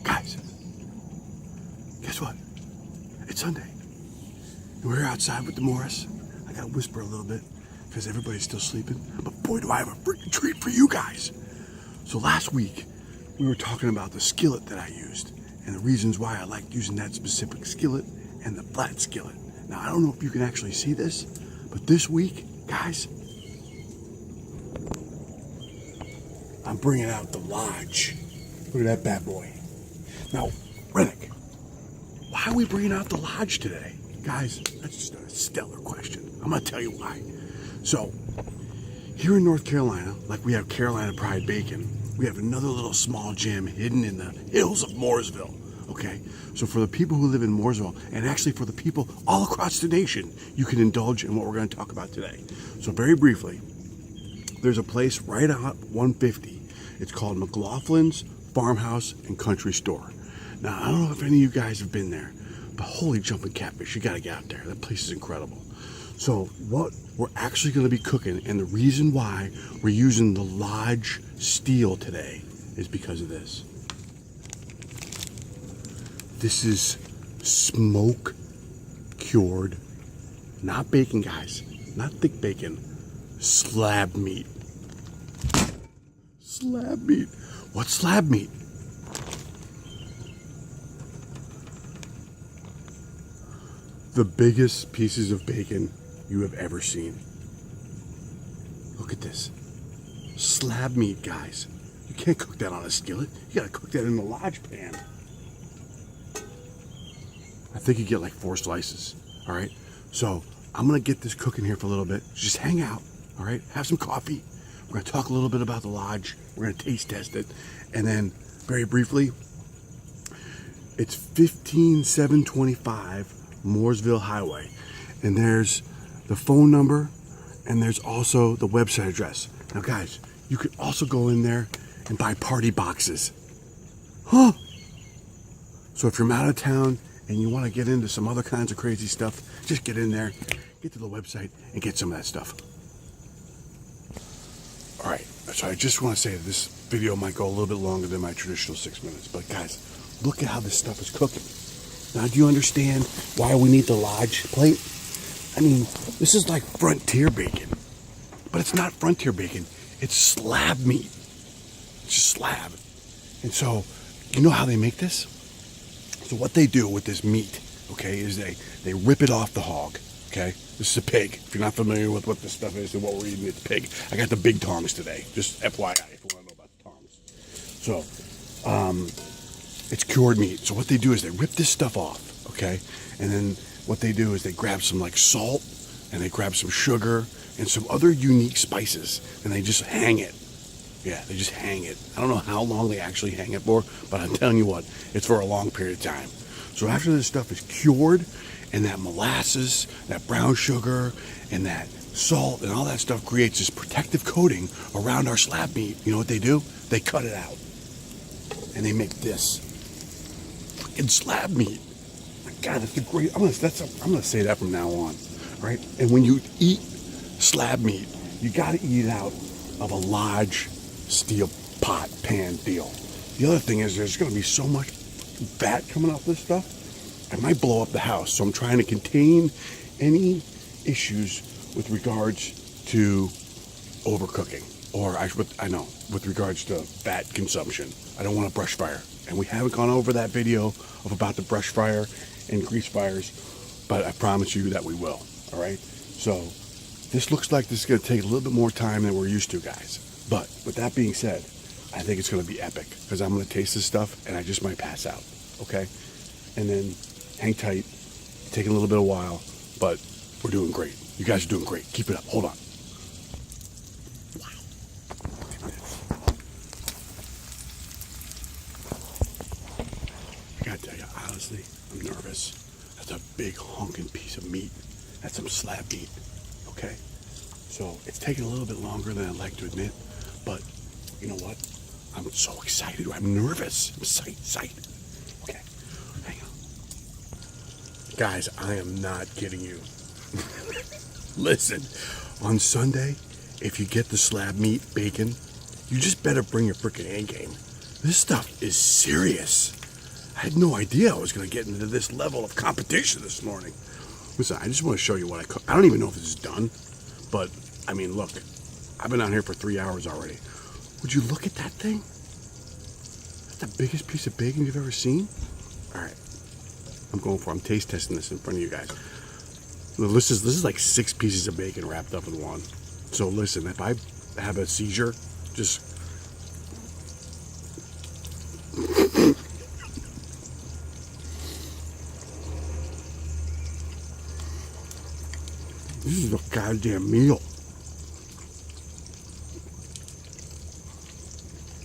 Guys, guess what? It's Sunday. We're here outside with the Morris. I gotta whisper a little bit because everybody's still sleeping. But boy, do I have a freaking treat for you guys. So last week, we were talking about the skillet that I used and the reasons why I liked using that specific skillet and the flat skillet. Now, I don't know if you can actually see this, but this week, guys, I'm bringing out the Lodge. Look at that bad boy. Now, Renick, why are we bringing out the Lodge today? Guys, that's just a stellar question. I'm going to tell you why. So, here in North Carolina, like we have Carolina Pride Bacon, we have another little small gem hidden in the hills of Mooresville. Okay, so for the people who live in Mooresville, and actually for the people all across the nation, you can indulge in what we're going to talk about today. So very briefly, there's a place right out 150. It's called McLaughlin's Farmhouse and Country Store. Now, I don't know if any of you guys have been there, but holy jumping catfish, you got to get out there. That place is incredible. So what we're actually going to be cooking, and the reason why we're using the Lodge steel today is because of this. This is smoke cured, not bacon, guys, not thick bacon, slab meat. Slab meat. What's slab meat? The biggest pieces of bacon you have ever seen. Look at this. Slab meat, guys. You can't cook that on a skillet. You gotta cook that in the Lodge pan. I think you get like 4 slices. All right. So I'm gonna get this cooking here for a little bit. Just hang out. All right. Have some coffee. We're gonna talk a little bit about the Lodge. We're gonna taste test it, and then very briefly, it's 15725 Mooresville Highway, and there's the phone number, and there's also the website address. Now, guys, you could also go in there and buy party boxes. Huh? So if you're out of town and you want to get into some other kinds of crazy stuff, just get in there, get to the website, and get some of that stuff. All right, so I just want to say that this video might go a little bit longer than my traditional 6 minutes, but guys, look at how this stuff is cooking. Now, do you understand why we need the Lodge plate? I mean, this is like frontier bacon, but it's not frontier bacon. It's slab meat. It's just slab. And so, you know how they make this? So what they do with this meat, okay, is they rip it off the hog, okay? This is a pig. If you're not familiar with what this stuff is and what we're eating, it's pig. I got the big tongs today, just FYI, if you want to know about the tongs. So, it's cured meat. So what they do is they rip this stuff off, okay? And then what they do is they grab some like salt, and they grab some sugar and some other unique spices, and they just hang it. Yeah, they just hang it. I don't know how long they actually hang it for, but I'm telling you what, it's for a long period of time. So after this stuff is cured, and that molasses, that brown sugar, and that salt, and all that stuff creates this protective coating around our slab meat, you know what they do? They cut it out, and they make this freaking slab meat. My God, that's a great. I'm gonna say that from now on, right? And when you eat slab meat, you got to eat it out of a Lodge steel pot pan deal. The other thing is there's going to be so much fat coming off this stuff, I might blow up the house. So I'm trying to contain any issues with regards to overcooking, or with regards to fat consumption. I don't want to brush fire, and we haven't gone over that video of about the brush fire and grease fires, but I promise you that we will. All right. So this looks like this is going to take a little bit more time than we're used to, guys. But with that being said, I think it's going to be epic because I'm going to taste this stuff and I just might pass out. Okay. And then hang tight. Taking a little bit of a while, but we're doing great. You guys are doing great. Keep it up. Hold on. Wow. Look at this. I got to tell you, honestly, I'm nervous. That's a big honking piece of meat. That's some slab meat. Okay? So it's taking a little bit longer than I'd like to admit, but you know what? I'm so excited. I'm nervous. I'm psyched. Okay. Hang on. Guys, I am not kidding you. Listen, on Sunday, if you get the slab meat bacon, you just better bring your freaking A game. This stuff is serious. I had no idea I was going to get into this level of competition this morning. Listen, I just want to show you what I cook. I don't even know if this is done, but I mean, look, I've been out here for 3 hours already. Would you look at that thing? That's the biggest piece of bacon you've ever seen. All right, I'm taste testing this in front of you guys. This is like 6 pieces of bacon wrapped up in one. So listen, if I have a seizure, just this is a goddamn meal.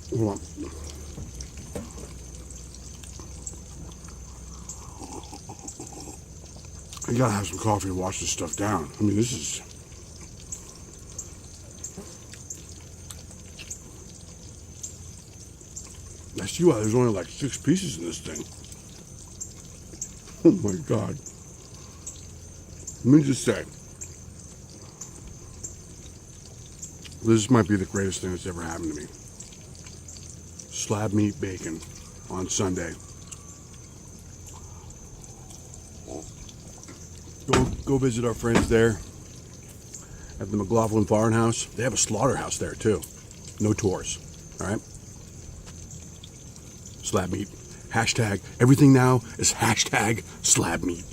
Hold on. You gotta have some coffee to wash this stuff down. I mean, this is... I see why there's only like 6 pieces in this thing. Oh my God. Let me just say, this might be the greatest thing that's ever happened to me. Slab meat bacon on Sunday. Go visit our friends there at the McLaughlin Farmhouse. They have a slaughterhouse there too. No tours. All right. Slab meat. Hashtag. Everything now is hashtag slab meat.